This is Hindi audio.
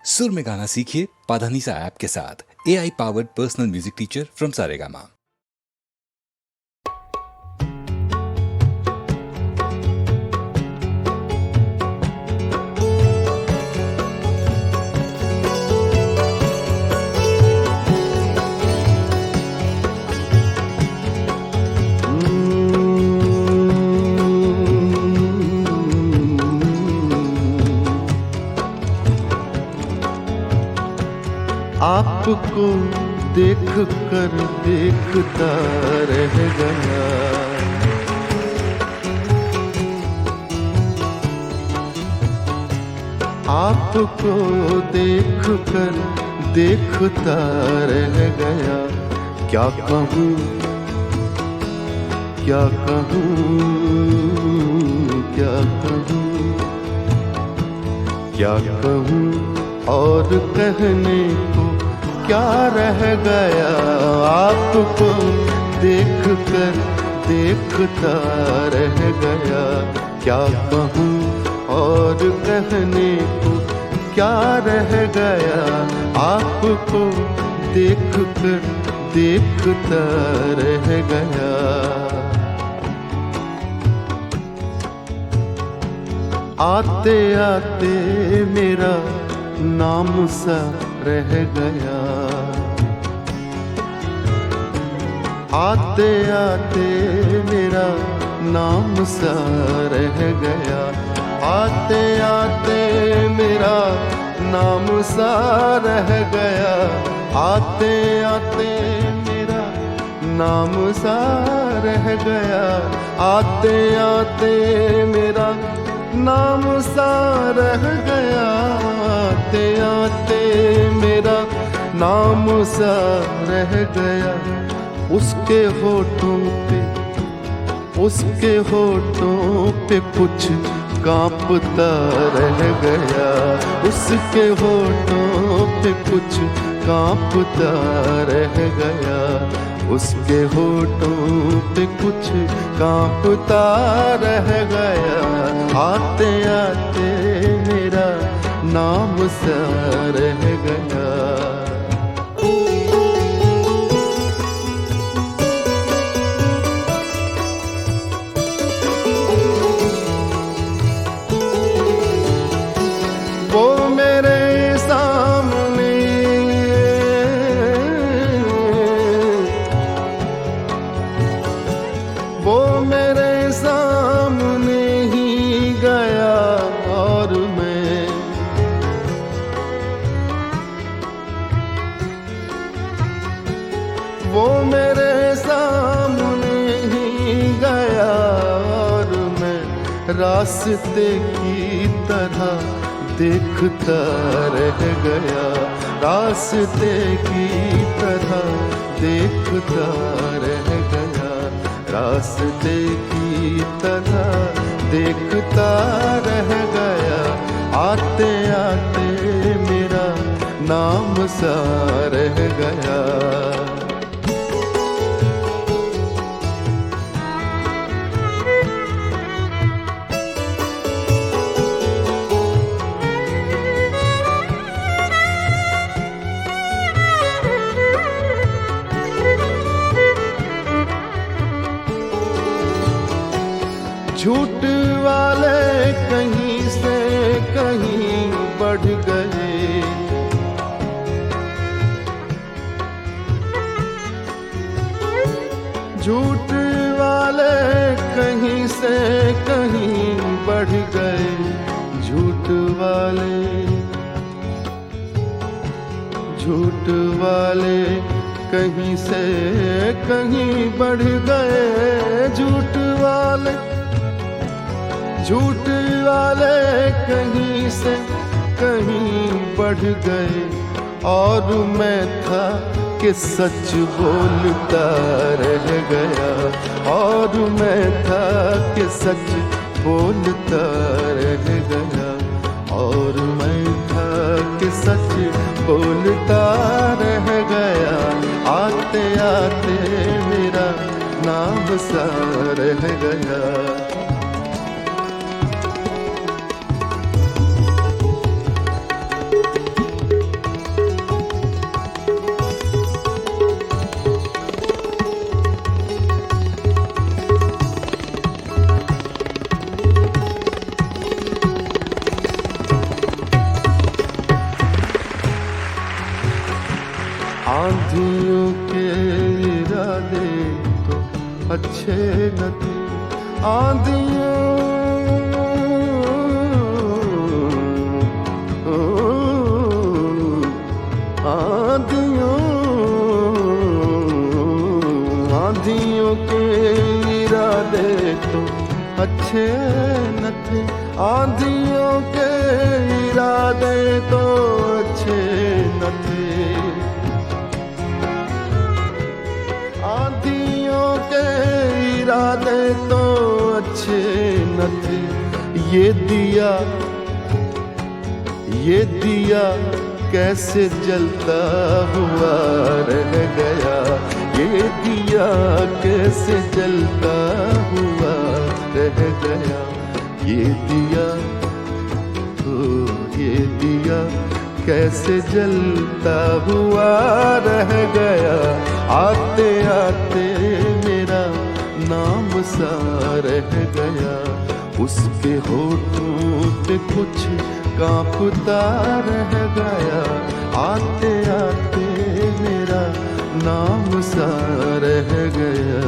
सुर में गाना सीखिए पाधानीसा ऐप के साथ। AI powered personal music teacher from Saregama. आपको देख कर देखता रह गया, आपको देख कर देखता रह गया। क्या कहूँ क्या कहूँ क्या कहूँ क्या कहूँ और कहने को क्या रह गया। आपको देख कर देखता रह गया। क्या कहूँ और कहने को क्या रह गया। आपको देख कर देखता रह गया। आते आते मेरा नाम सा रह गया, आते आते मेरा नाम सा रह गया। आते आते मेरा नाम सा रह गया। आते आते मेरा नाम सा रह गया। आते आते मेरा नाम सा रह गया। आते आते मेरा नाम सा रह गया। उसके होठों पे कुछ कांपता रह गया। उसके होठों पे कुछ कांपता रह गया। उसके होठों पे कुछ कांपता रह गया। आते आते मेरा नाम सा रह गया। वो मेरे सामने वो मेरे सामने ही गया और मैं वो मेरे सामने ही गया और मैं रास्ते की तरह देखता रह गया। रास्ते की तरह देखता रह गया। रास्ते की तरह देखता रह गया। आते आते मेरा नाम सा रह गया। झूठ वाले कहीं से कहीं बढ़ गए। झूठ वाले कहीं से कहीं बढ़ गए। झूठ वाले कहीं से कहीं बढ़ गए। झूठ वाले कहीं से कहीं बढ़ गए। और मैं था कि सच बोलता रह गया। और मैं था कि सच बोलता रह गया। और मैं था कि सच बोलता रह गया। आते आते मेरा नाम सा रह गया। अच्छे न थे। आंधियों आंधियों के इरादे तो अच्छे न थे। आंधियों के इरादे तो अच्छे न थे। आंधियों के इरादे तो अच्छे न थे। ये दिया कैसे जलता हुआ रह गया। ये दिया कैसे जलता हुआ रह गया। ये दिया ये दिया कैसे जलता हुआ रह गया। आते आते मेरा नाम सा रह गया। उसके होठों पे कुछ कांपता रह गया। आते आते मेरा नाम सा रह गया।